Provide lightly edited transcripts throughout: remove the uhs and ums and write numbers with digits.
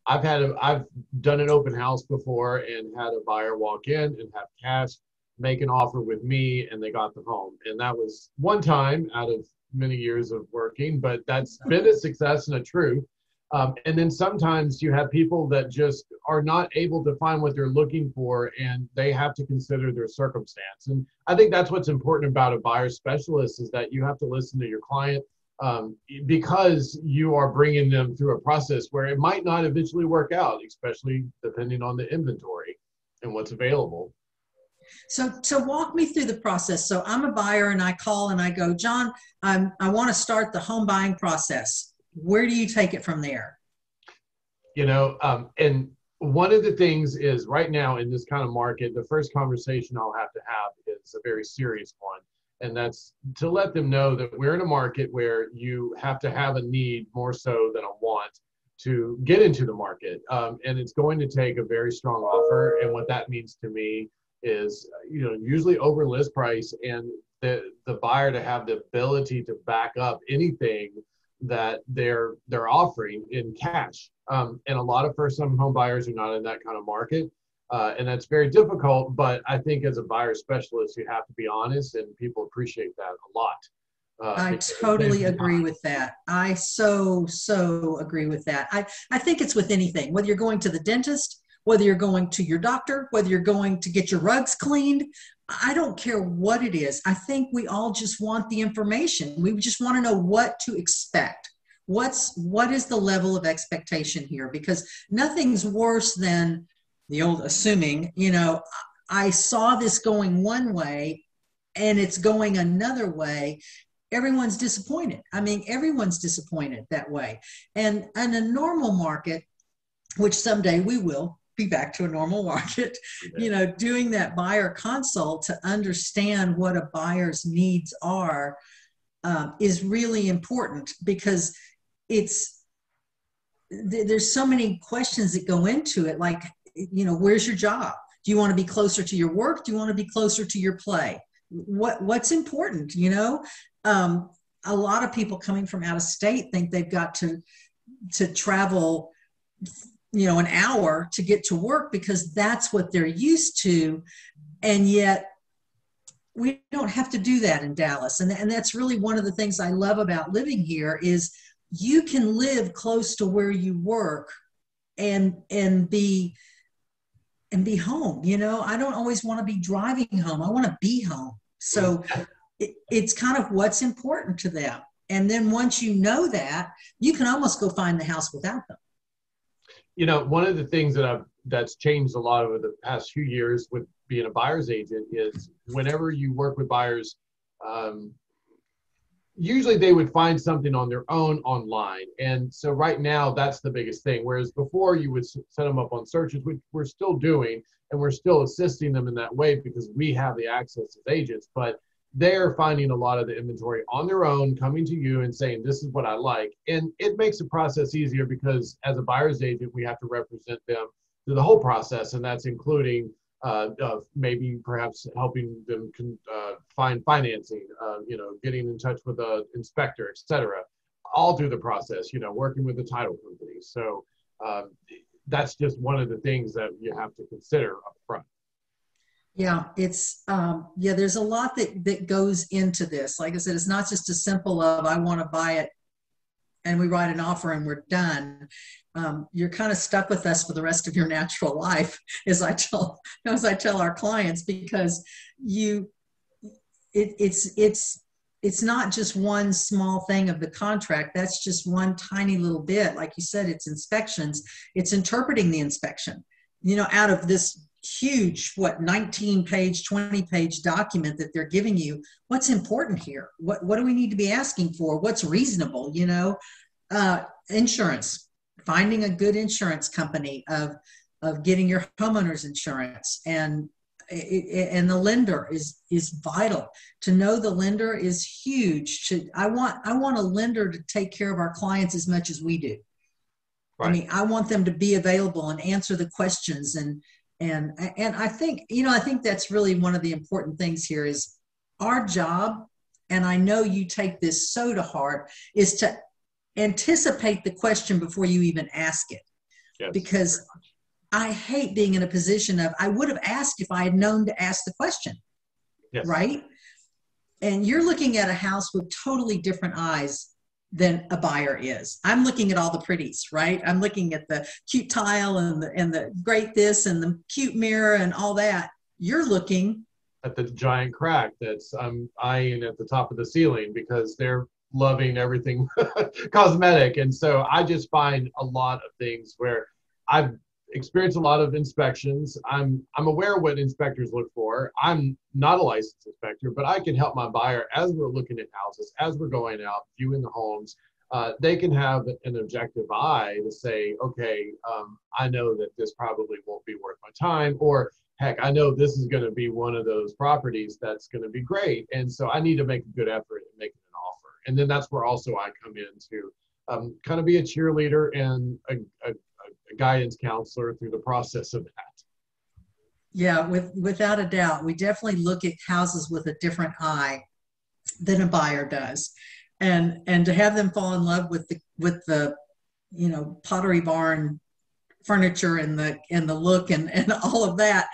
I've done an open house before and had a buyer walk in and have cash, make an offer with me, and they got the home. And that was one time out of many years of working, but that's been a success and a truth. And then sometimes you have people that just are not able to find what they're looking for, and they have to consider their circumstance. And I think that's what's important about a buyer specialist, is that you have to listen to your client, because you are bringing them through a process where it might not eventually work out, especially depending on the inventory and what's available. So walk me through the process. So I'm a buyer and I call and I go, John, I want to start the home buying process. Where do you take it from there? And one of the things is, right now in this kind of market, the first conversation I'll have to have is a very serious one. And that's to let them know that we're in a market where you have to have a need more so than a want to get into the market. And it's going to take a very strong offer. And what that means to me is, usually over list price, and the buyer to have the ability to back up anything that they're offering in cash. And a lot of first-time home buyers are not in that kind of market. And that's very difficult, but I think as a buyer specialist, you have to be honest, and people appreciate that a lot. I totally agree with that. I so agree with that. I think it's with anything, whether you're going to the dentist, whether you're going to your doctor, whether you're going to get your rugs cleaned. I don't care what it is. I think we all just want the information. We just want to know what to expect. What is the level of expectation here? Because nothing's worse than the old assuming, I saw this going one way and it's going another way. Everyone's disappointed. I mean, everyone's disappointed that way. And in a normal market, which someday we will be back to a normal market, doing that buyer consult to understand what a buyer's needs are is really important, because there's so many questions that go into it. Like, where's your job? Do you want to be closer to your work? Do you want to be closer to your play? What's important? A lot of people coming from out of state think they've got to travel, an hour to get to work because that's what they're used to. And yet we don't have to do that in Dallas. And that's really one of the things I love about living here is you can live close to where you work and be home. I don't always want to be driving home. I want to be home. So it's kind of what's important to them. And then once you know that, you can almost go find the house without them. One of the things that's changed a lot over the past few years with being a buyer's agent is whenever you work with buyers, usually they would find something on their own online. And so right now, that's the biggest thing. Whereas before you would set them up on searches, which we're still doing, and we're still assisting them in that way because we have the access as agents, but they're finding a lot of the inventory on their own, coming to you and saying, this is what I like. And it makes the process easier because as a buyer's agent, we have to represent them through the whole process. And that's including maybe perhaps helping them find financing, getting in touch with an inspector, et cetera, all through the process, working with the title company. So that's just one of the things that you have to consider up front. Yeah, it's, there's a lot that goes into this. Like I said, it's not just as simple of, I want to buy it and we write an offer and we're done. You're kind of stuck with us for the rest of your natural life, as I tell our clients, because it's not just one small thing of the contract. That's just one tiny little bit. Like you said, it's inspections. It's interpreting the inspection, out of this huge, 19-page, 20-page document that they're giving you. What's important here? What do we need to be asking for? What's reasonable? Insurance, finding a good insurance company, of getting your homeowner's insurance, and the lender is vital. To know the lender is huge. I want a lender to take care of our clients as much as we do. Right. I mean, I want them to be available and answer the questions, and I think, I think that's really one of the important things here is our job. And I know you take this so to heart, is to anticipate the question before you even ask it. Yes. Because I hate being in a position of, I would have asked if I had known to ask the question. Yes. Right? And you're looking at a house with totally different eyes than a buyer is. I'm looking at all the pretties, right? I'm looking at the cute tile and the great this and the cute mirror and all that. You're looking at the giant crack that's I'm eyeing at the top of the ceiling because they're loving everything cosmetic. And so I just find a lot of things where I've experienced a lot of inspections. I'm aware of what inspectors look for. I'm not a licensed inspector, but I can help my buyer as we're looking at houses, as we're going out, viewing the homes. They can have an objective eye to say, okay, I know that this probably won't be worth my time, or heck, I know this is going to be one of those properties that's going to be great. And so I need to make a good effort in making an offer. And then that's where also I come in to kind of be a cheerleader and a guidance counselor through the process of that. Yeah, without a doubt. We definitely look at houses with a different eye than a buyer does. And to have them fall in love with the Pottery Barn furniture and the look and all of that,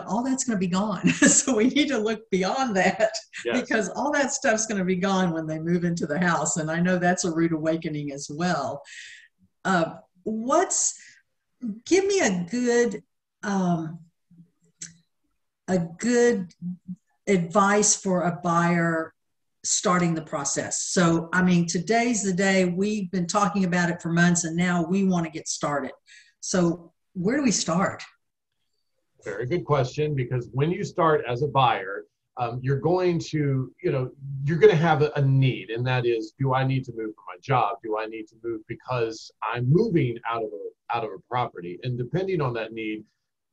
all that's going to be gone. So we need to look beyond that. Yes. Because all that stuff's going to be gone when they move into the house. And I know that's a rude awakening as well. Give me a good advice for a buyer starting the process. So, I mean, today's the day. We've been talking about it for months and now we want to get started. So where do we start? Very good question, because when you start as a buyer, you're going to have a need, and that is, do I need to move for my job? Do I need to move because I'm moving out of a property? And depending on that need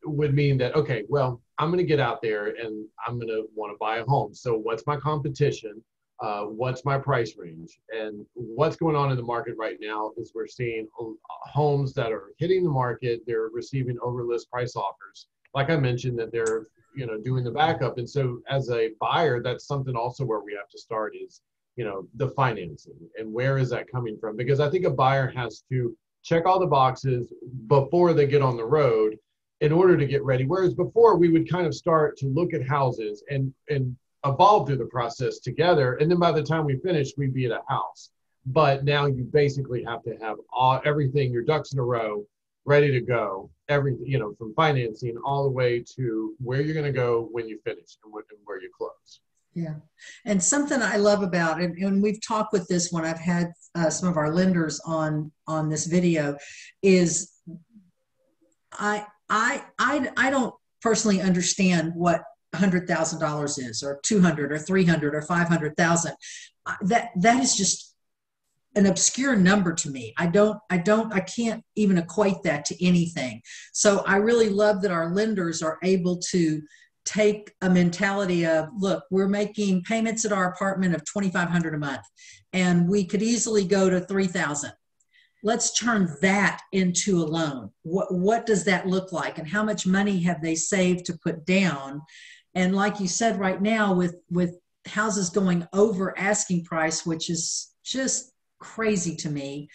would mean that, okay, well, I'm going to get out there and I'm going to want to buy a home. So what's my competition? What's my price range? And what's going on in the market right now is we're seeing homes that are hitting the market. They're receiving over list price offers. Like I mentioned, that they're doing the backup. And so as a buyer, that's something also where we have to start is, the financing and where is that coming from? Because I think a buyer has to check all the boxes before they get on the road in order to get ready. Whereas before we would kind of start to look at houses and evolve through the process together. And then by the time we finish, we'd be at a house. But now you basically have to have everything, your ducks in a row, ready to go. Everything, from financing all the way to where you're going to go when you finish and where you close. Yeah. And something I love about it, and we've talked with this when I've had some of our lenders on this video, is I don't personally understand what $100,000 is, or 200 or 300 or 500,000. That is just an obscure number to me. I can't even equate that to anything. So I really love that our lenders are able to take a mentality of, look, we're making payments at our apartment of $2,500 a month, and we could easily go to $3,000. Let's turn that into a loan. What does that look like? And how much money have they saved to put down? And like you said, right now with houses going over asking price, which is just crazy to me.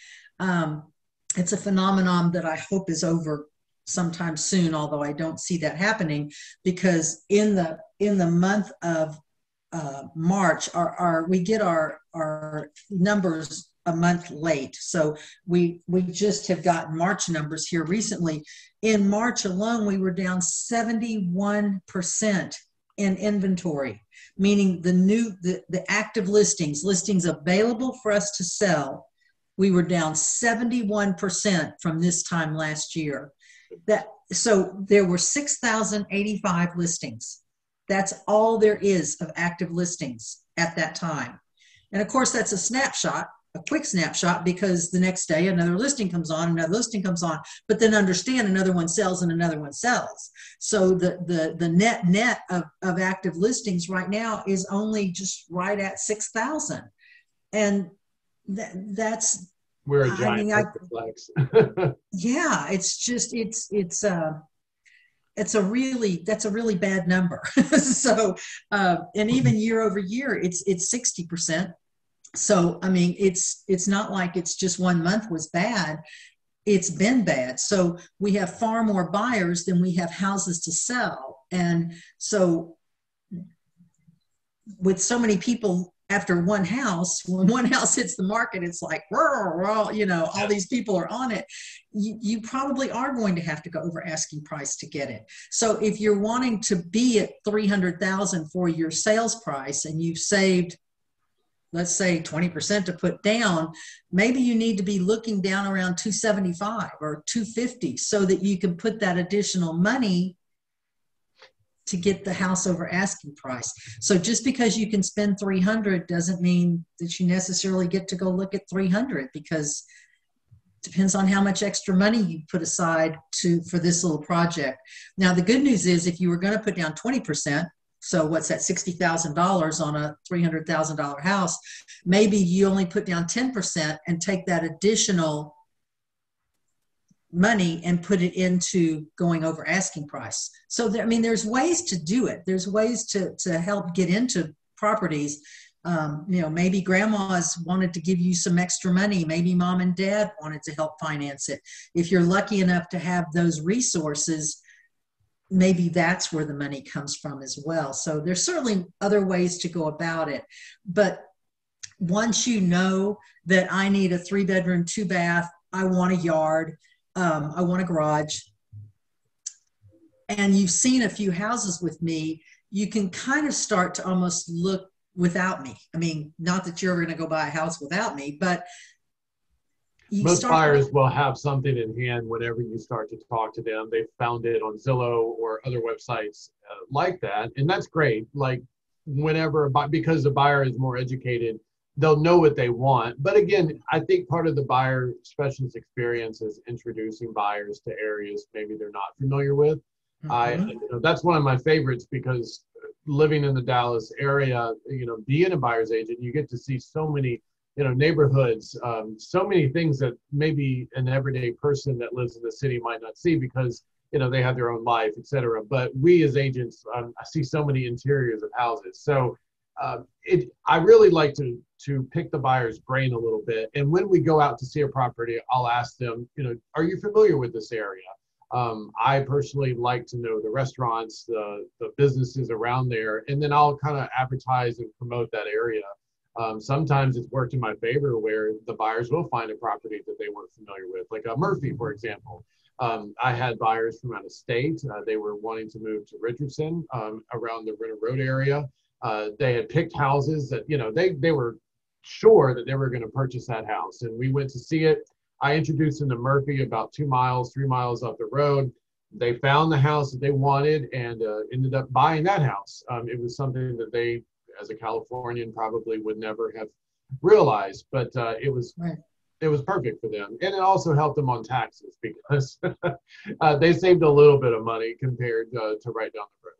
It's a phenomenon that I hope is over sometime soon, although I don't see that happening, because in the month of March, we get our numbers a month late. So we just have gotten March numbers here recently. In March alone, we were down 71% in inventory, meaning the active listings available for us to sell. We were down 71% from this time last year. So there were 6,085 listings. That's all there is of active listings at that time. And of course, that's a quick snapshot, because the next day another listing comes on, but then understand another one sells and another one sells. So the net of active listings right now is only just right at 6,000. And that's, we're a giant flex. Yeah, that's a really bad number. So, and even year over year, it's 60%. So, I mean, it's not like it's just 1 month was bad. It's been bad. So we have far more buyers than we have houses to sell. And so with so many people after one house, when one house hits the market, it's like, you know, all these people are on it. You probably are going to have to go over asking price to get it. So if you're wanting to be at 300,000 for your sales price and you've saved, let's say 20% to put down, maybe you need to be looking down around 275 or 250 so that you can put that additional money to get the house over asking price. So just because you can spend 300 doesn't mean that you necessarily get to go look at 300, because it depends on how much extra money you put aside for this little project. Now, the good news is if you were going to put down 20%, so what's that, $60,000 on a $300,000 house, maybe you only put down 10% and take that additional money and put it into going over asking price. So there, I mean, there's ways to do it. There's ways to help get into properties. You know, maybe grandma's wanted to give you some extra money. Maybe mom and dad wanted to help finance it. If you're lucky enough to have those resources, maybe that's where the money comes from as well. So there's certainly other ways to go about it. But once you know that I need a 3-bedroom, 2-bath, I want a yard, I want a garage, and you've seen a few houses with me, you can kind of start to almost look without me. I mean, not that you're going to go buy a house without me, but most buyers will have something in hand whenever you start to talk to them. They found it on Zillow or other websites like that, and that's great. Like whenever, because the buyer is more educated, they'll know what they want. But again, I think part of the buyer specialist experience is introducing buyers to areas maybe they're not familiar with. That's one of my favorites, because living in the Dallas area, being a buyer's agent, you get to see so many, neighborhoods, so many things that maybe an everyday person that lives in the city might not see, because they have their own life, et cetera. But we as agents, I see so many interiors of houses. So I really like to pick the buyer's brain a little bit. And when we go out to see a property, I'll ask them, are you familiar with this area? I personally like to know the restaurants, the businesses around there, and then I'll kind of advertise and promote that area. Sometimes it's worked in my favor where the buyers will find a property that they weren't familiar with, like Murphy, for example. I had buyers from out of state. They were wanting to move to Richardson, around the Ritter Road area. They had picked houses that, they were sure that they were going to purchase that house. And we went to see it. I introduced them to Murphy about 3 miles up the road. They found the house that they wanted and ended up buying that house. It was something that they, as a Californian, probably would never have realized, but it was perfect for them. And it also helped them on taxes, because they saved a little bit of money compared to right down the road.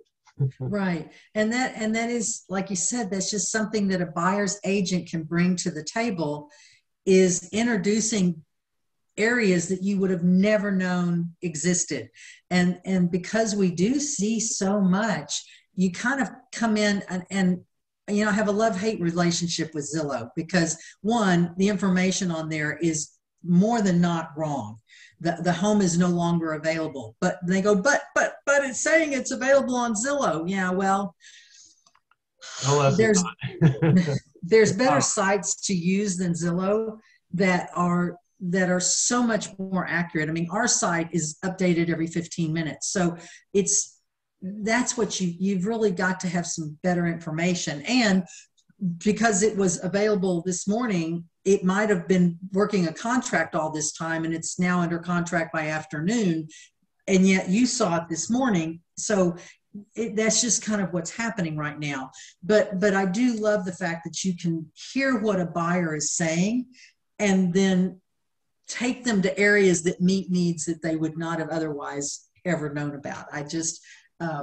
Right. And that is, like you said, that's just something that a buyer's agent can bring to the table, is introducing areas that you would have never known existed. And because we do see so much, you kind of come in and I have a love-hate relationship with Zillow, because one, the information on there is more than not wrong. The home is no longer available, but they go, but it's saying it's available on Zillow. Yeah, well, there's better sites to use than Zillow that are so much more accurate. I mean, our site is updated every 15 minutes. So that's what you've really got to have some better information. And because it was available this morning, it might have been working a contract all this time, and it's now under contract by afternoon, and yet you saw it this morning. So that's just kind of what's happening right now. But I do love the fact that you can hear what a buyer is saying and then take them to areas that meet needs that they would not have otherwise ever known about.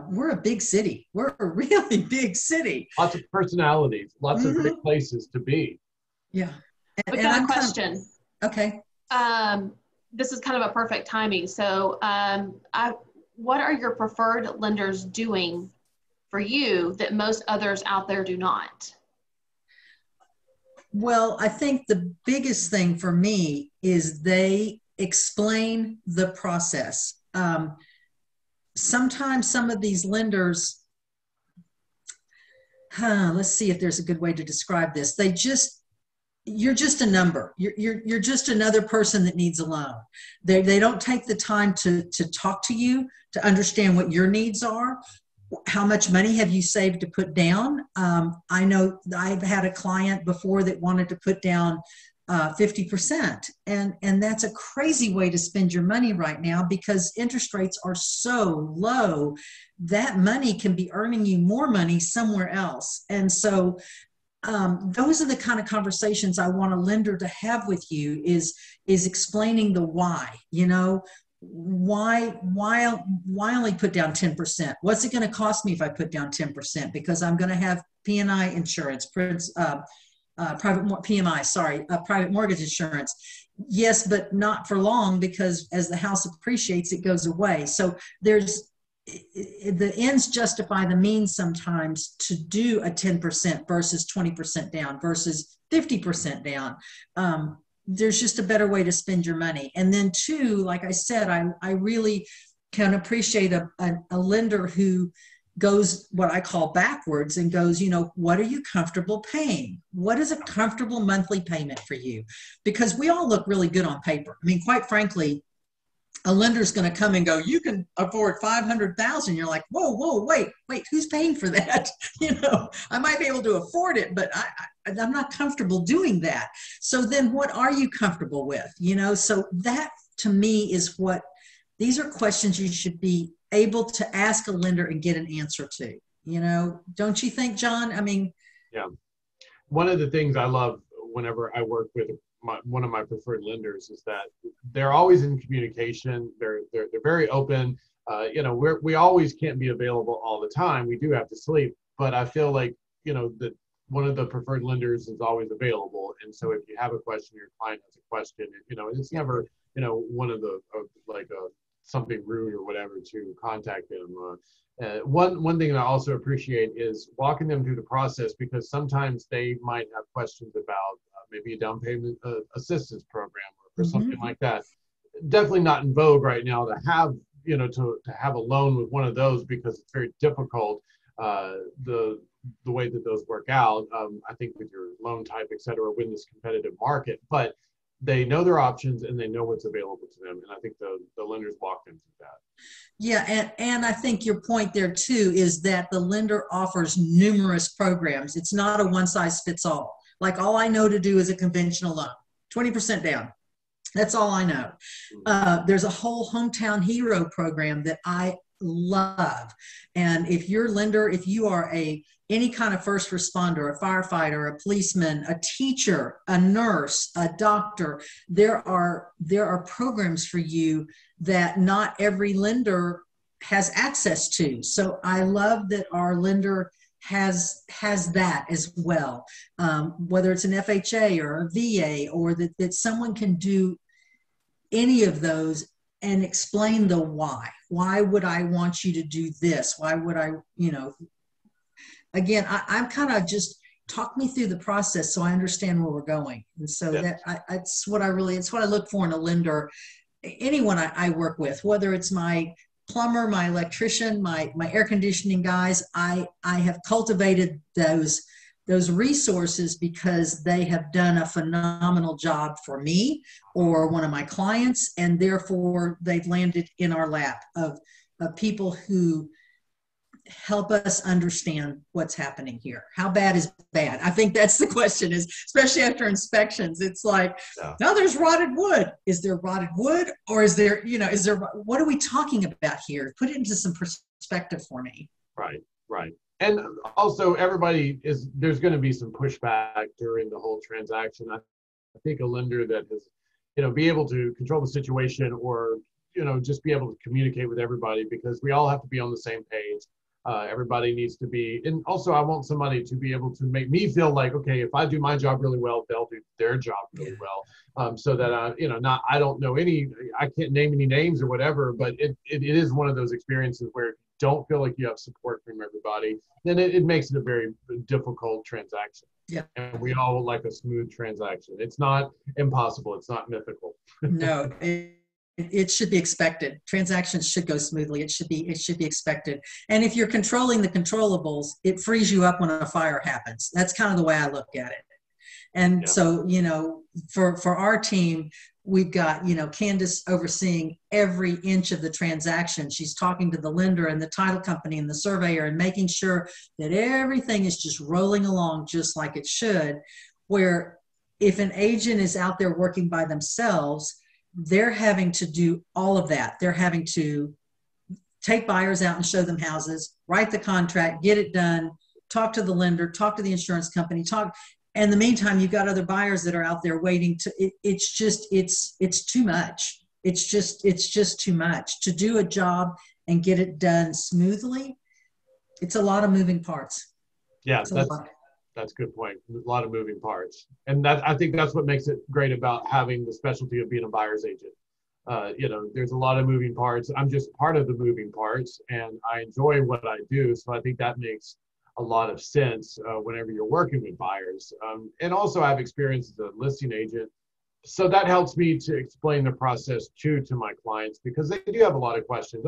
We're a big city. We're a really big city. Lots of personalities, lots of great places to be. Yeah. We got a question. Okay. This is kind of a perfect timing. So what are your preferred lenders doing for you that most others out there do not? Well, I think the biggest thing for me is they explain the process. Sometimes some of these lenders, let's see if there's a good way to describe this. You're just a number. You're just another person that needs a loan. They don't take the time to talk to you, to understand what your needs are. How much money have you saved to put down? I know I've had a client before that wanted to put down 50%. And that's a crazy way to spend your money right now because interest rates are so low. That money can be earning you more money somewhere else. And so those are the kind of conversations I want a lender to have with you is explaining the why, why only put down 10%? What's it going to cost me if I put down 10%? Because I'm going to have P&I insurance, private mortgage insurance. Yes, but not for long because as the house appreciates, it goes away. So the ends justify the means sometimes to do a 10% versus 20% down versus 50% down. There's just a better way to spend your money. And then two, like I said, I really can appreciate a lender who goes what I call backwards and goes, what are you comfortable paying? What is a comfortable monthly payment for you? Because we all look really good on paper. I mean, quite frankly, a lender's going to come and go, you can afford $500,000. You're like, whoa, wait, who's paying for that? I might be able to afford it, but I'm not comfortable doing that. So then what are you comfortable with? So that to me is these are questions you should be able to ask a lender and get an answer to, don't you think, John? I mean, yeah. One of the things I love whenever I work with one of my preferred lenders is that they're always in communication. They're very open. We always can't be available all the time. We do have to sleep, but I feel like, that one of the preferred lenders is always available. And so if you have a question, your client has a question, it's never, one of the, something rude or whatever to contact them. One thing that I also appreciate is walking them through the process because sometimes they might have questions about maybe a down payment assistance program or something like that. Definitely not in vogue right now to have, to have a loan with one of those because it's very difficult, the way that those work out, I think with your loan type, et cetera, win this competitive market, but they know their options and they know what's available to them. And I think the lenders walk them through that. Yeah. And I think your point there too, is that the lender offers numerous programs. It's not a one size fits all. Like all I know to do is a conventional loan, 20% down. That's all I know. There's a whole Hometown Hero program that I love. And if your lender, if you are any kind of first responder, a firefighter, a policeman, a teacher, a nurse, a doctor, there are programs for you that not every lender has access to. So I love that our lender has that as well, whether it's an FHA or a VA, or that someone can do any of those and explain the why. Why would I want you to do this? Why would I, again, I'm kind of just talk me through the process so I understand where we're going. And so it's what I look for in a lender, anyone I work with, whether it's my plumber, my electrician, my air conditioning guys. I have cultivated those resources because they have done a phenomenal job for me or one of my clients, and therefore they've landed in our lap of people who help us understand what's happening here. How bad is bad? I think that's the question, is especially after inspections. It's like, no, there's rotted wood. Is there rotted wood, or is there, what are we talking about here? Put it into some perspective for me. Right. And also there's going to be some pushback during the whole transaction. I think a lender that has, be able to control the situation, or, just be able to communicate with everybody, because we all have to be on the same page. Everybody needs to be, and also I want somebody to be able to make me feel like, okay, if I do my job really well, they'll do their job really well. So that I don't know I can't name any names or whatever, but it is one of those experiences where don't feel like you have support from everybody, then it makes it a very difficult transaction. Yeah. And we all would like a smooth transaction. It's not impossible. It's not mythical. No, it should be expected. Transactions should go smoothly. It should be expected. And if you're controlling the controllables, it frees you up when a fire happens. That's kind of the way I look at it. And Yeah. so, for our team, we've got, Candace overseeing every inch of the transaction. She's talking to the lender and the title company and the surveyor and making sure that everything is just rolling along just like it should. Where if an agent is out there working by themselves, they're having to do all of that. They're having to take buyers out and show them houses, write the contract, get it done, talk to the lender, talk to the insurance company, and in the meantime, you've got other buyers that are out there waiting it's too much. It's just too much to do a job and get it done smoothly. It's a lot of moving parts. Yeah, that's a good point. A lot of moving parts. And I think that's what makes it great about having the specialty of being a buyer's agent. There's a lot of moving parts. I'm just part of the moving parts, and I enjoy what I do. So I think that makes a lot of sense whenever you're working with buyers. And also I have experience as a listing agent. So that helps me to explain the process to my clients, because they do have a lot of questions.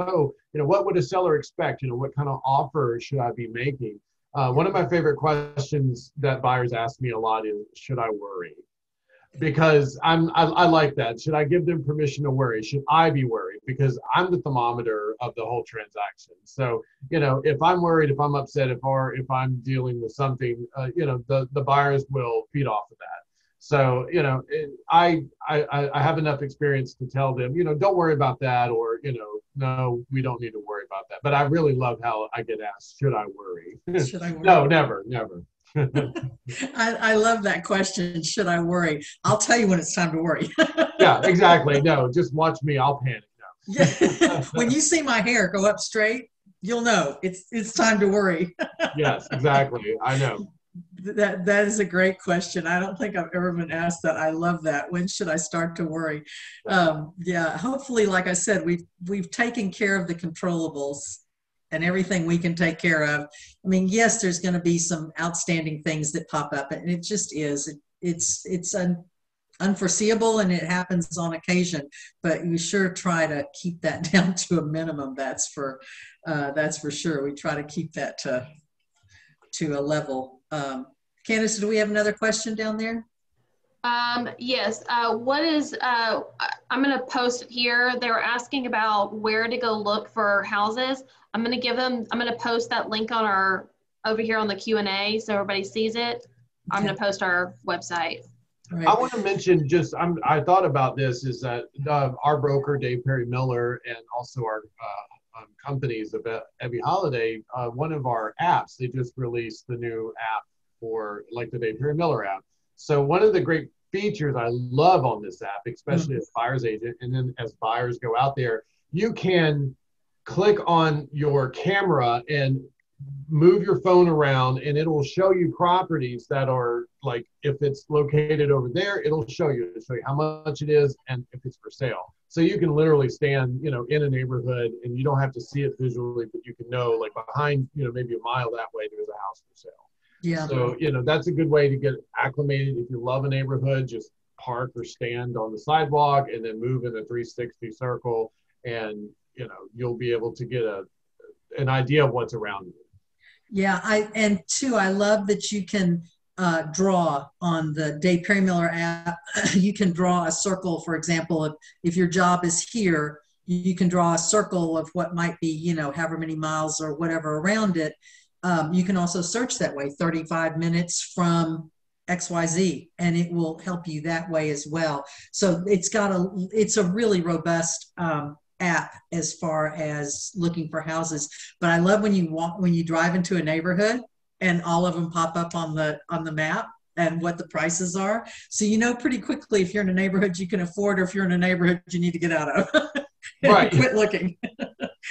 What would a seller expect? What kind of offer should I be making? One of my favorite questions that buyers ask me a lot is, should I worry? Because I like that. Should I give them permission to worry? Should I be worried? Because I'm the thermometer of the whole transaction. So, if I'm worried, if I'm upset, if I'm dealing with something, the buyers will feed off of that. So, I have enough experience to tell them, don't worry about that, or, no, we don't need to worry about that. But I really love how I get asked, should I worry? Should I worry? No, never. I love that question. Should I worry? I'll tell you when it's time to worry. Yeah, exactly. No, just watch me. I'll panic. No. Yeah. When you see my hair go up straight, you'll know it's time to worry. Yes, exactly. I know. That is a great question. I don't think I've ever been asked that. I love that. When should I start to worry? Hopefully, like I said, we've taken care of the controllables and everything we can take care of. I mean, yes, there's going to be some outstanding things that pop up, and it just is. It's unforeseeable, and it happens on occasion. But you sure try to keep that down to a minimum. That's for sure. We try to keep that to a level. Candace, do we have another question down there? Yes. I'm going to post it here. They were asking about where to go look for houses. I'm going to post that link over here on the Q&A so everybody sees it. I'm going to post our website. Right. I want to mention I thought about this, is that our broker, Dave Perry Miller, and also our companies of Evie Holiday, one of our apps, they just released the new app for like the Dave Perry Miller app. So one of the great features I love on this app, especially as buyer's agent, and then as buyers go out there, you can click on your camera and move your phone around, and it'll show you properties that are, like, if it's located over there, it'll show you how much it is and if it's for sale. So you can literally stand, in a neighborhood, and you don't have to see it visually, but you can know, like, behind, maybe a mile that way, there's a house for sale. Yeah. So, that's a good way to get acclimated. If you love a neighborhood, just park or stand on the sidewalk and then move in a 360 circle, and, you'll be able to get an idea of what's around you. Yeah, I love that you can draw on the Dave Perry Miller app. You can draw a circle, for example, if your job is here, you can draw a circle of what might be, however many miles or whatever around it. You can also search that way, 35 minutes from XYZ, and it will help you that way as well. So it's a really robust app as far as looking for houses. But I love when you drive into a neighborhood and all of them pop up on the map and what the prices are. So pretty quickly if you're in a neighborhood you can afford, or if you're in a neighborhood you need to get out of. Right. Quit looking.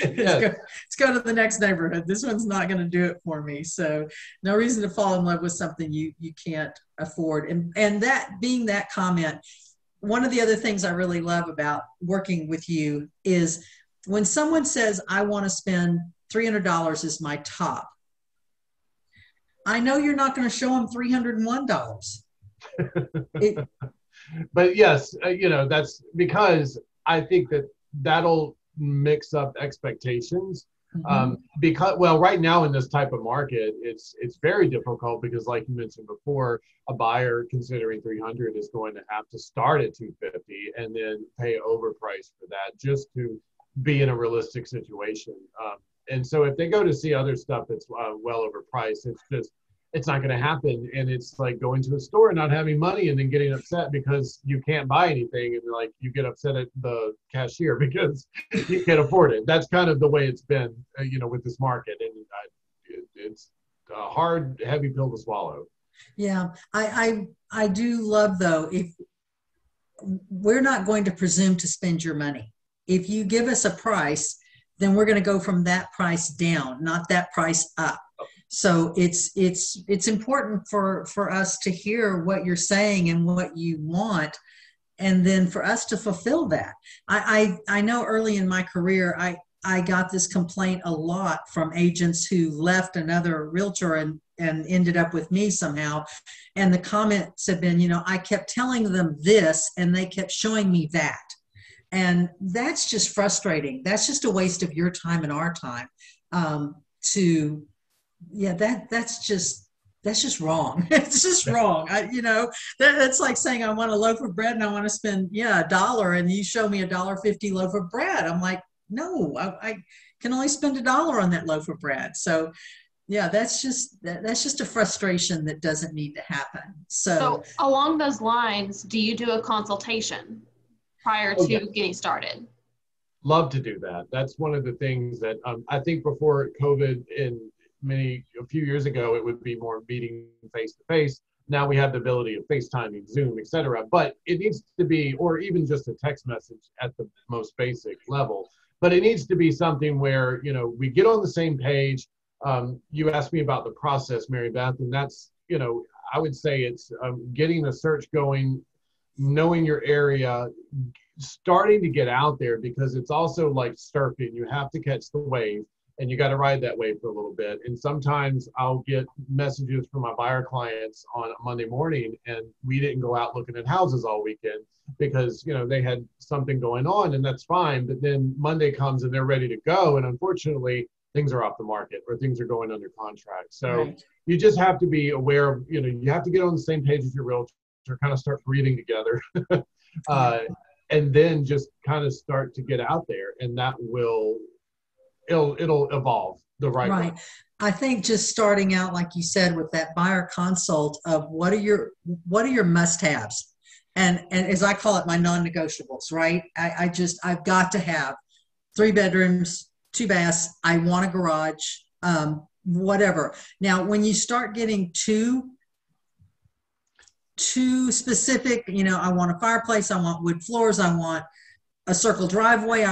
Yes. Let's go to the next neighborhood. This one's not going to do it for me. So no reason to fall in love with something you can't afford. And that being that comment, one of the other things I really love about working with you is when someone says, I want to spend $300 is my top. I know you're not going to show them $301. But yes, that's because I think that'll mix up expectations. Because, well, right now in this type of market, it's very difficult because, like you mentioned before, a buyer considering 300 is going to have to start at 250 and then pay overpriced for that just to be in a realistic situation. And so if they go to see other stuff that's well overpriced, it's not going to happen. And it's like going to a store and not having money and then getting upset because you can't buy anything. And like you get upset at the cashier because you can't afford it. That's kind of the way it's been, with this market. And it's a hard, heavy pill to swallow. Yeah. I do love, though, if we're not going to presume to spend your money. If you give us a price, then we're going to go from that price down, not that price up. So it's important for us to hear what you're saying and what you want, and then for us to fulfill that. I know early in my career, I got this complaint a lot from agents who left another realtor and ended up with me somehow. And the comments have been, I kept telling them this and they kept showing me that. And that's just frustrating. That's just a waste of your time and our time. That's just wrong. It's just wrong. That's like saying I want a loaf of bread and I want to spend $1 and you show me $1.50 loaf of bread. I'm like, no, I can only spend $1 on that loaf of bread. So that's just a frustration that doesn't need to happen. So along those lines, do you do a consultation prior to getting started? Love to do that. That's one of the things that I think before COVID a few years ago, it would be more meeting face to face. Now we have the ability of FaceTiming, Zoom, etc. But it needs to be, or even just a text message at the most basic level. But it needs to be something where, we get on the same page. You asked me about the process, Mary Beth, and that's, I would say it's getting a search going, knowing your area, starting to get out there, because it's also like surfing. You have to catch the wave. And you got to ride that wave for a little bit. And sometimes I'll get messages from my buyer clients on a Monday morning, and we didn't go out looking at houses all weekend because, they had something going on, and that's fine. But then Monday comes and they're ready to go. And unfortunately, things are off the market or things are going under contract. So you just have to be aware of, you have to get on the same page as your realtor, kind of start breathing together. And then just kind of start to get out there, and that it'll evolve the right way. I think just starting out, like you said, with that buyer consult of what are your must-haves, and as I call it, my non-negotiables, right? I've got to have 3 bedrooms, 2 baths. I want a garage, whatever. Now, when you start getting too specific, I want a fireplace, I want wood floors, I want a circle driveway,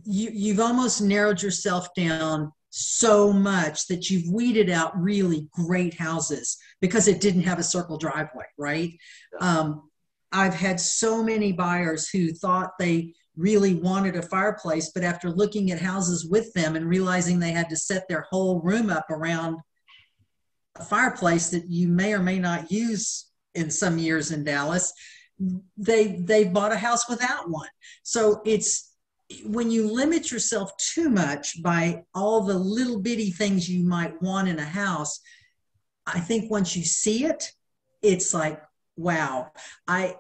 you've almost narrowed yourself down so much that you've weeded out really great houses because it didn't have a circle driveway, right? I've had so many buyers who thought they really wanted a fireplace, but after looking at houses with them and realizing they had to set their whole room up around a fireplace that you may or may not use in some years in Dallas, they bought a house without one. So when you limit yourself too much by all the little bitty things you might want in a house, I think once you see it, it's like, wow. I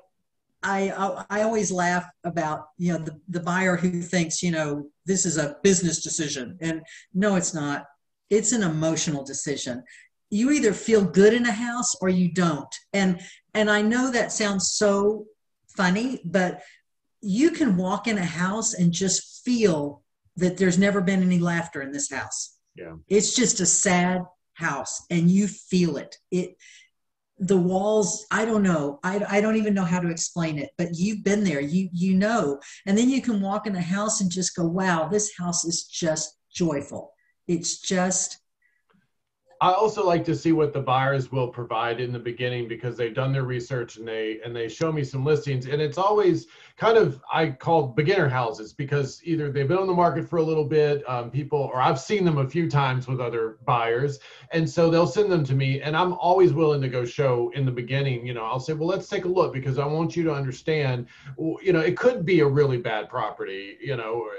always laugh about, the buyer who thinks, this is a business decision. And no, it's not. It's an emotional decision. You either feel good in a house or you don't. And I know that sounds so funny, but you can walk in a house and just feel that there's never been any laughter in this house. Yeah. It's just a sad house and you feel it. The walls, I don't know. I don't even know how to explain it, but you've been there, you know. And then you can walk in a house and just go, wow, this house is just joyful. It's just, I also like to see what the buyers will provide in the beginning because they've done their research and they show me some listings, and it's always kind of, I call beginner houses because either they've been on the market for a little bit, people, or I've seen them a few times with other buyers, and so they'll send them to me, and I'm always willing to go show in the beginning. I'll say, well, let's take a look because I want you to understand, it could be a really bad property,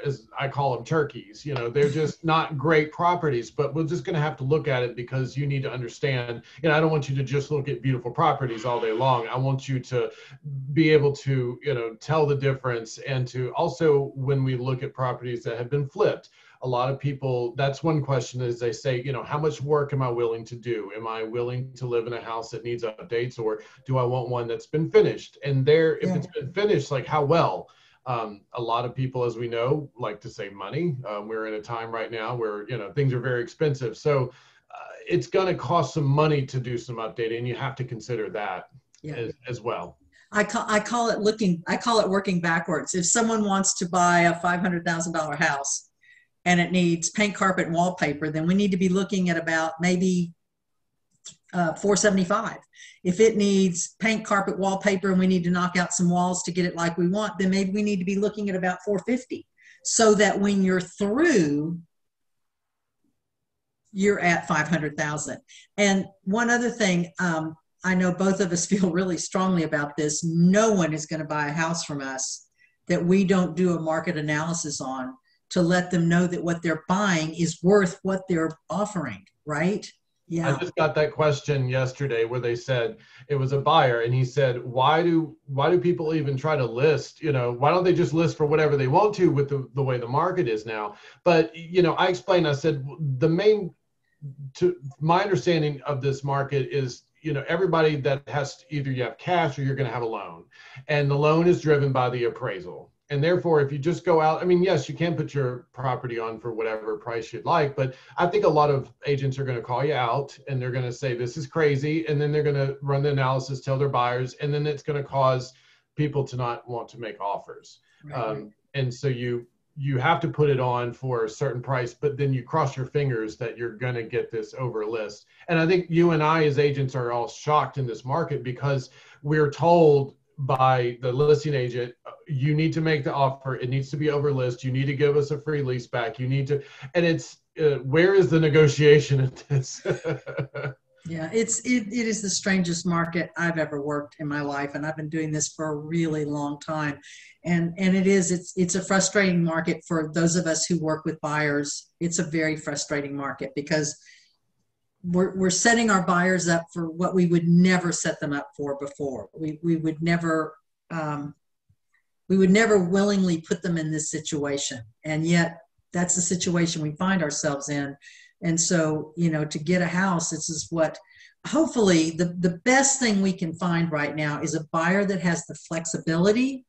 as I call them turkeys, they're just not great properties, but we're just going to have to look at it because you need to understand, I don't want you to just look at beautiful properties all day long. I want you to be able to, tell the difference, and to also, when we look at properties that have been flipped, a lot of people, that's one question is they say, how much work am I willing to do? Am I willing to live in a house that needs updates, or do I want one that's been finished? And if it's been finished, like how well? A lot of people, as we know, like to save money. We're in a time right now where, things are very expensive. So it's going to cost some money to do some updating, and you have to consider that as well. I call it working backwards. If someone wants to buy a $500,000 house and it needs paint, carpet, and wallpaper, then we need to be looking at about maybe $475. If it needs paint, carpet, wallpaper, and we need to knock out some walls to get it like we want, then maybe we need to be looking at about $450, so that when you're through, you're at $500,000. And one other thing, I know both of us feel really strongly about this. No one is going to buy a house from us that we don't do a market analysis on to let them know that what they're buying is worth what they're offering, right? Yeah. I just got that question yesterday where they said, it was a buyer, and he said, why do people even try to list? Why don't they just list for whatever they want to with the way the market is now? But I explained, I said, to my understanding of this market is, everybody that has either you have cash or you're going to have a loan, and the loan is driven by the appraisal. And therefore, if you just go out, yes, you can put your property on for whatever price you'd like, but I think a lot of agents are going to call you out, and they're going to say, this is crazy. And then they're going to run the analysis, tell their buyers, and then it's going to cause people to not want to make offers. Right. And so you have to put it on for a certain price, but then you cross your fingers that you're going to get this over list. And I think you and I as agents are all shocked in this market because we're told by the listing agent, you need to make the offer. It needs to be over list. You need to give us a free lease back. You need to, and it's, where is the negotiation in this? Yeah, it is the strangest market I've ever worked in my life, and I've been doing this for a really long time. And it's a frustrating market for those of us who work with buyers. It's a very frustrating market because we're setting our buyers up for what we would never set them up for before. We would never willingly put them in this situation, and yet that's the situation we find ourselves in. And so, to get a house, this is what, hopefully, the best thing we can find right now is a buyer that has the flexibility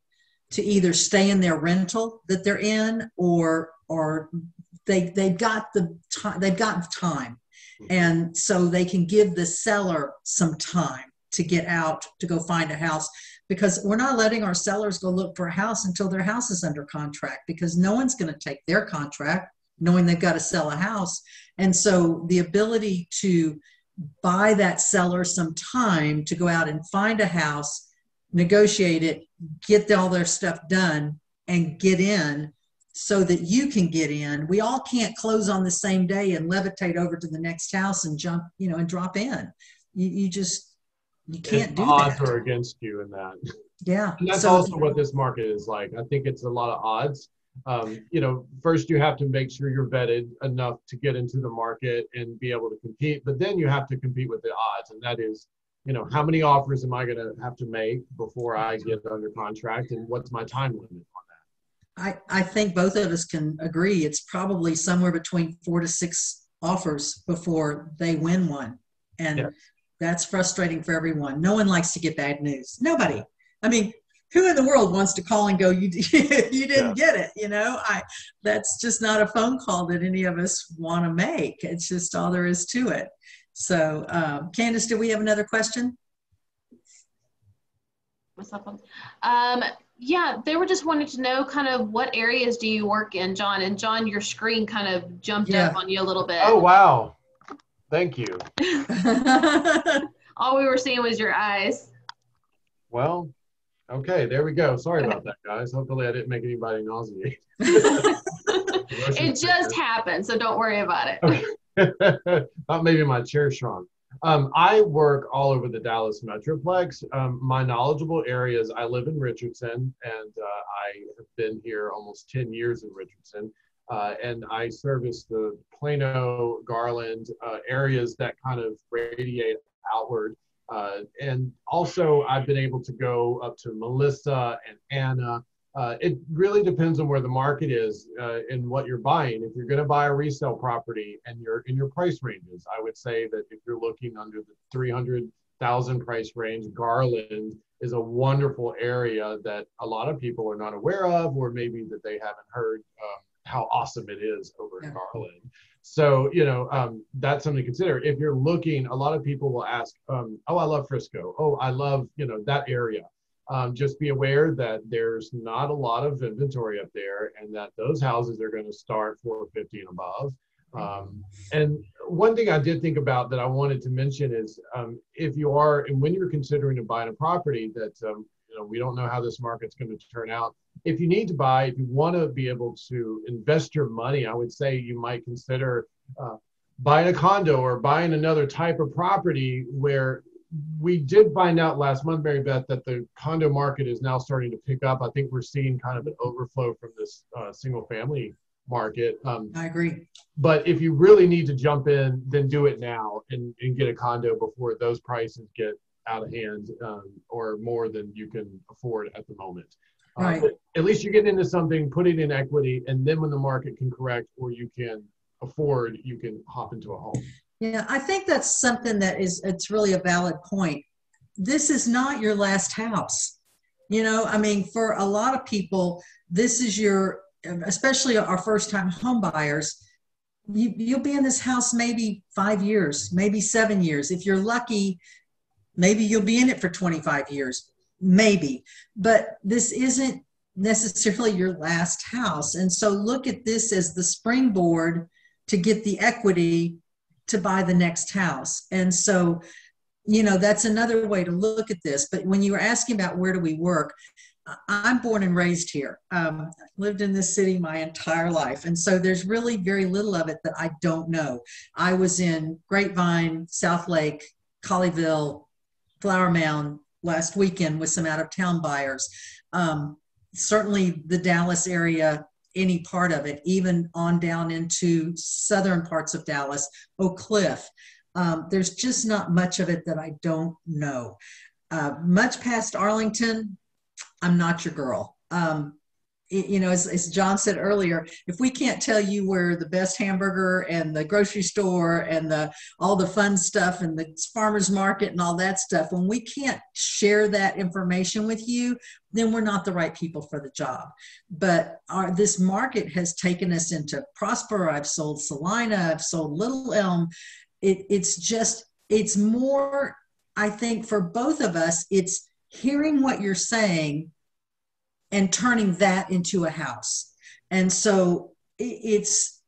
to either stay in their rental that they're in, or they've got time. And so they can give the seller some time to get out, to go find a house, because we're not letting our sellers go look for a house until their house is under contract, because no one's going to take their contract knowing they've got to sell a house. And so the ability to buy that seller some time to go out and find a house, negotiate it, get all their stuff done, and get in so that you can get in. We all can't close on the same day and levitate over to the next house and jump, and drop in. You can't do that. Odds are against you in that. Yeah. And that's also what this market is like. I think it's a lot of odds. First you have to make sure you're vetted enough to get into the market and be able to compete, but then you have to compete with the odds. And that is, how many offers am I going to have to make before I get under contract, and what's my time limit on that? I think both of us can agree it's probably somewhere between 4 to 6 offers before they win one. And that's frustrating for everyone. No one likes to get bad news. Nobody. Who in the world wants to call and go, you didn't get it? That's just not a phone call that any of us want to make. It's just all there is to it. So, Candace, do we have another question? What's up? Yeah, they were just wanting to know kind of what areas do you work in, John? And John, your screen kind of jumped up on you a little bit. Oh, wow. Thank you. All we were seeing was your eyes. Well, okay, there we go. Sorry about that, guys. Hopefully I didn't make anybody nauseated. It just happened, so don't worry about it. Okay. Thought maybe my chair shrunk. I work all over the Dallas Metroplex. My knowledgeable areas, I live in Richardson, and I have been here almost 10 years in Richardson. And I service the Plano, Garland areas that kind of radiate outward. And also, I've been able to go up to Melissa and Anna. It really depends on where the market is and what you're buying. If you're going to buy a resale property and you're in your price ranges, I would say that if you're looking under the 300,000 price range, Garland is a wonderful area that a lot of people are not aware of, or maybe that they haven't heard how awesome it is over in Garland. So, that's something to consider. If you're looking, a lot of people will ask, oh, I love Frisco. Oh, I love, that area. Just be aware that there's not a lot of inventory up there, and that those houses are going to start 450 and above. And one thing I did think about that I wanted to mention is if you are, and when you're considering to buy a property that, we don't know how this market's going to turn out. If you need to buy, if you want to be able to invest your money, I would say you might consider buying a condo or buying another type of property where we did find out last month, Mary Beth, that the condo market is now starting to pick up. I think we're seeing kind of an overflow from this single family market. I agree. But if you really need to jump in, then do it now and get a condo before those prices get out of hand or more than you can afford at the moment. Right. But at least you get into something, put it in equity, and then when the market can correct or you can afford, you can hop into a home. Yeah, I think that's something it's really a valid point. This is not your last house. For a lot of people, this is especially our first time home buyers, you'll be in this house maybe 5 years, maybe 7 years. If you're lucky, maybe you'll be in it for 25 years, maybe. But this isn't necessarily your last house. And so look at this as the springboard to get the equity to buy the next house. And so, that's another way to look at this. But when you were asking about where do we work, I'm born and raised here. Lived in this city my entire life. And so there's really very little of it that I don't know. I was in Grapevine, South Lake, Colleyville, Flower Mound last weekend with some out-of-town buyers. Certainly the Dallas area, any part of it, even on down into southern parts of Dallas, Oak Cliff. There's just not much of it that I don't know. Much past Arlington, I'm not your girl. As John said earlier, if we can't tell you where the best hamburger and the grocery store and all the fun stuff and the farmer's market and all that stuff, when we can't share that information with you, then we're not the right people for the job. But this market has taken us into Prosper. I've sold Salina. I've sold Little Elm. It's more, I think, for both of us, it's hearing what you're saying and turning that into a house. And so there's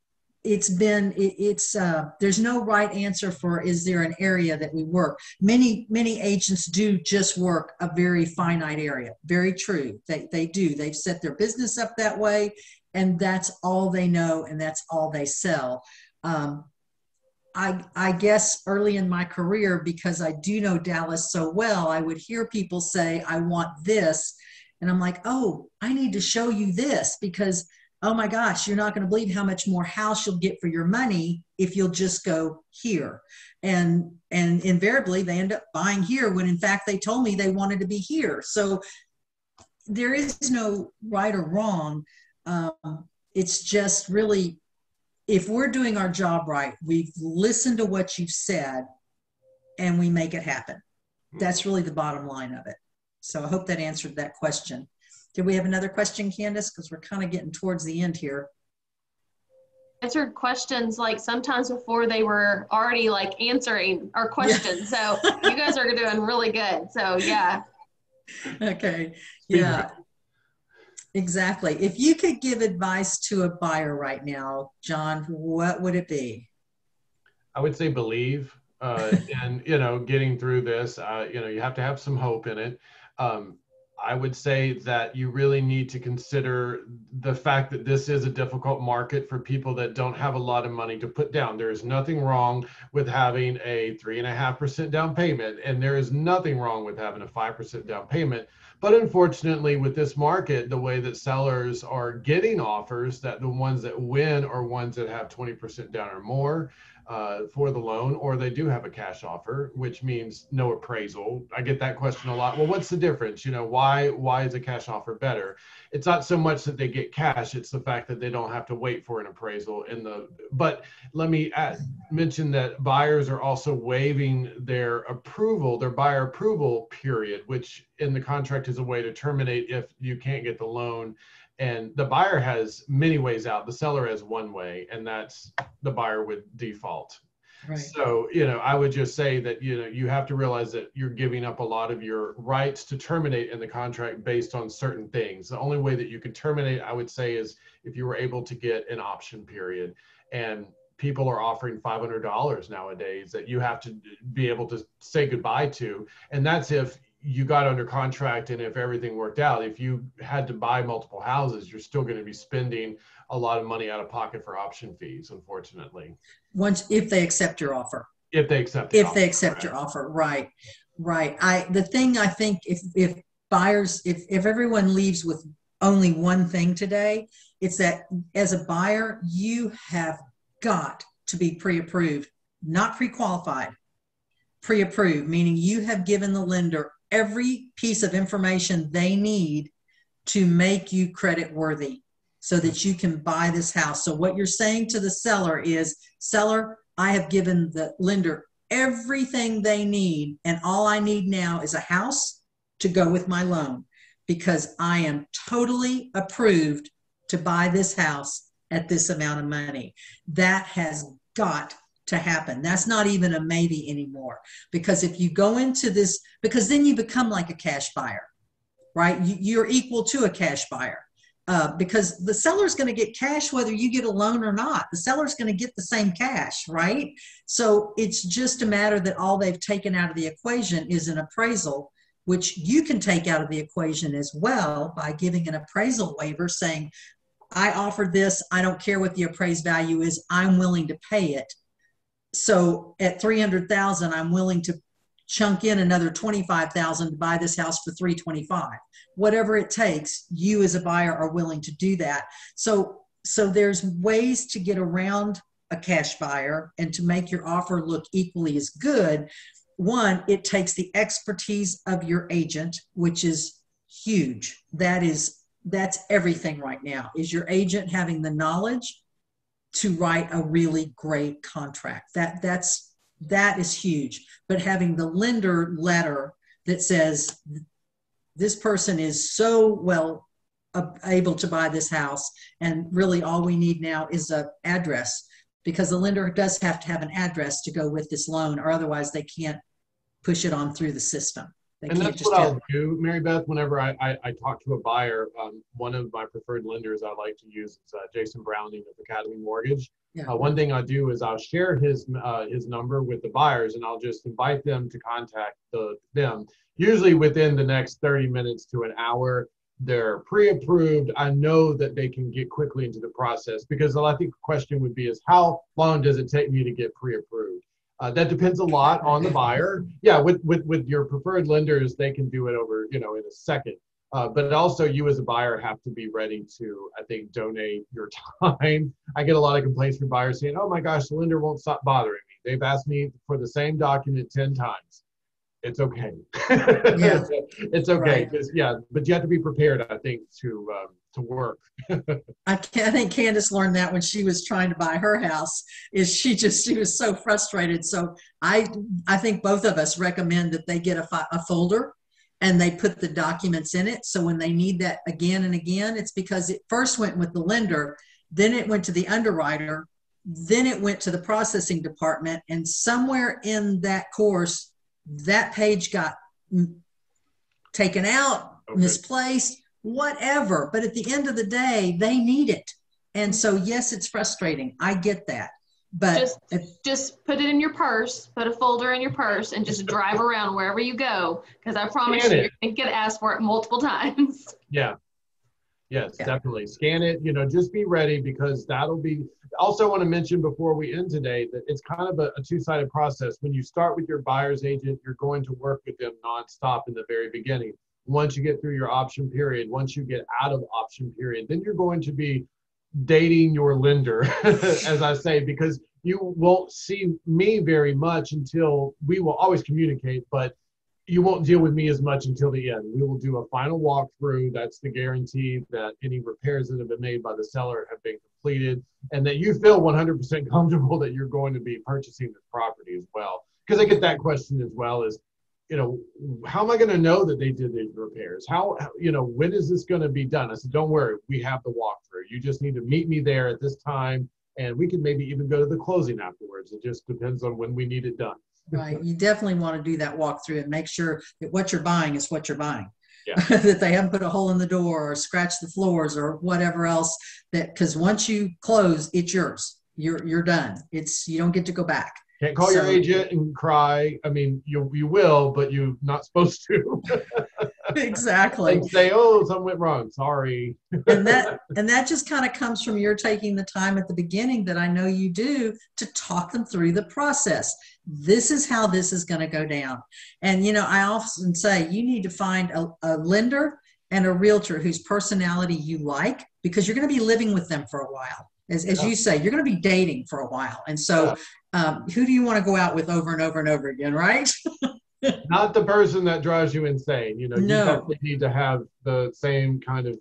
no right answer for, is there an area that we work? Many agents do just work a very finite area. Very true. They do. They've set their business up that way, and that's all they know, and that's all they sell. I guess early in my career, because I do know Dallas so well, I would hear people say, I want this. And I'm like, oh, I need to show you this because, oh my gosh, you're not going to believe how much more house you'll get for your money if you'll just go here. And invariably they end up buying here when in fact they told me they wanted to be here. So there is no right or wrong. It's just really, if we're doing our job right, we've listened to what you've said and we make it happen. That's really the bottom line of it. So I hope that answered that question. Did we have another question, Candace? Because we're kind of getting towards the end here. Answered questions like sometimes before they were already like answering our questions. Yeah. So you guys are doing really good. So yeah. Okay. Yeah. Exactly. If you could give advice to a buyer right now, John, what would it be? I would say believe, and getting through this. You have to have some hope in it. Um, I would say that you really need to consider the fact that this is a difficult market for people that don't have a lot of money to put down. There is nothing wrong with having a 3.5% down payment, and there is nothing wrong with having a 5% down payment. But unfortunately, with this market, the way that sellers are getting offers, that the ones that win are ones that have 20% down or more for the loan, or they do have a cash offer, which means no appraisal. I get that question a lot. Well, what's the difference? Why is a cash offer better? It's not so much that they get cash; it's the fact that they don't have to wait for an appraisal. But let me mention that buyers are also waiving their buyer approval period, which in the contract is a way to terminate if you can't get the loan. And the buyer has many ways out. The seller has one way, and that's the buyer would default. Right. So, I would just say that, you have to realize that you're giving up a lot of your rights to terminate in the contract based on certain things. The only way that you can terminate, I would say, is if you were able to get an option period. And people are offering $500 nowadays that you have to be able to say goodbye to. And that's if you got under contract and if everything worked out. If you had to buy multiple houses, you're still going to be spending a lot of money out of pocket for option fees, unfortunately. If they accept your offer. If they accept your offer, right. The thing I think, if buyers, if everyone leaves with only one thing today, it's that as a buyer, you have got to be pre-approved, not pre-qualified. Pre-approved, meaning you have given the lender every piece of information they need to make you credit worthy so that you can buy this house. So what you're saying to the seller is, seller, I have given the lender everything they need, and all I need now is a house to go with my loan, because I am totally approved to buy this house at this amount of money. That has got to happen. That's not even a maybe anymore, because if you go into this, because then you become like a cash buyer, right? You're equal to a cash buyer, because the seller's going to get cash whether you get a loan or not. The seller's going to get the same cash, right? So it's just a matter that all they've taken out of the equation is an appraisal, which you can take out of the equation as well by giving an appraisal waiver saying, I offered this, I don't care what the appraised value is, I'm willing to pay it. So at $300,000, I'm willing to chunk in another $25,000 to buy this house for $325,000. Whatever it takes, you as a buyer are willing to do that. So there's ways to get around a cash buyer and to make your offer look equally as good. One, it takes the expertise of your agent, which is huge. That's everything right now, is your agent having the knowledge to write a really great contract. That is huge. But having the lender letter that says this person is so well able to buy this house, and really all we need now is an address, because the lender does have to have an address to go with this loan, or otherwise they can't push it on through the system. And that's what I'll do, Mary Beth, whenever I talk to a buyer. One of my preferred lenders I like to use is Jason Browning of Academy Mortgage. Yeah. One thing I do is I'll share his number with the buyers, and I'll just invite them to contact them. Usually within the next 30 minutes to an hour, they're pre-approved. I know that they can get quickly into the process, because I think the question would be is, how long does it take me to get pre-approved? That depends a lot on the buyer. Yeah, with your preferred lenders, they can do it over, in a second. But also you as a buyer have to be ready to, I think, donate your time. I get a lot of complaints from buyers saying, oh my gosh, the lender won't stop bothering me. They've asked me for the same document 10 times. It's okay. Yeah. It's okay. Right. Yeah, but you have to be prepared, I think, to work. I think Candace learned that when she was trying to buy her house. She was so frustrated. So I think both of us recommend that they get a folder and they put the documents in it. So when they need that again and again, it's because it first went with the lender, then it went to the underwriter, then it went to the processing department, and somewhere in that course, that page got taken out, misplaced, whatever. But at the end of the day, they need it. And so, yes, it's frustrating. I get that. But just put it in your purse, put a folder in your purse, and just drive around wherever you go, because I promise you're going to get asked for it multiple times. Yeah. Yes, definitely. Scan it, just be ready, because that'll be, also want to mention before we end today that it's kind of a two-sided process. When you start with your buyer's agent, you're going to work with them nonstop in the very beginning. Once you get through your option period, once you get out of option period, then you're going to be dating your lender, as I say, because you won't see me very much until, we will always communicate, but you won't deal with me as much until the end. We will do a final walkthrough. That's the guarantee that any repairs that have been made by the seller have been completed, and that you feel 100% comfortable that you're going to be purchasing this property as well. Because I get that question as well, is, how am I going to know that they did these repairs? When is this going to be done? I said, don't worry, we have the walkthrough. You just need to meet me there at this time, and we can maybe even go to the closing afterwards. It just depends on when we need it done. Right. You definitely want to do that walkthrough and make sure that what you're buying is what you're buying. Yeah. That they haven't put a hole in the door or scratched the floors or whatever else, because once you close, it's yours. You're done. You don't get to go back. Can't call your agent and cry. I mean, you will, but you're not supposed to. Exactly. And say, oh, something went wrong. Sorry. and that just kind of comes from your taking the time at the beginning, that I know you do, to talk them through the process. This is how this is going to go down. And, I often say you need to find a lender and a realtor whose personality you like, because you're going to be living with them for a while. As you say, you're going to be dating for a while. And so who do you want to go out with over and over and over again, right? Not the person that drives you insane. You definitely need to have the same kind of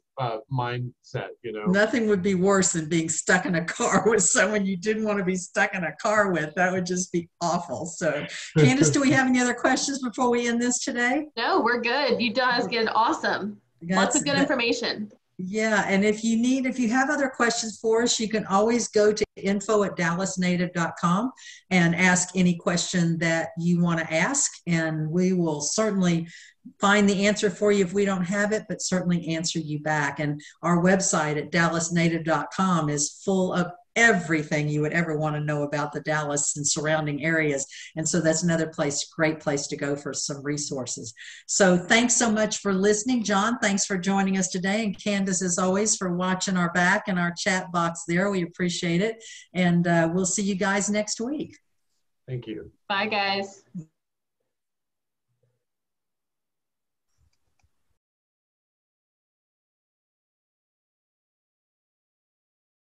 mindset. Nothing would be worse than being stuck in a car with someone you didn't want to be stuck in a car with. That would just be awful. So, Candace, do we have any other questions before we end this today? No, we're good. You guys get awesome. Lots of good information. Yeah, and if you have other questions for us, you can always go to info@dallasnative.com and ask any question that you want to ask, and we will certainly find the answer for you if we don't have it, but certainly answer you back. And our website at dallasnative.com is full of everything you would ever want to know about the Dallas and surrounding areas. And so that's another great place to go for some resources. So thanks so much for listening. John, thanks for joining us today. And Candace, as always, for watching our back and our chat box there. We appreciate it. And we'll see you guys next week. Thank you. Bye, guys.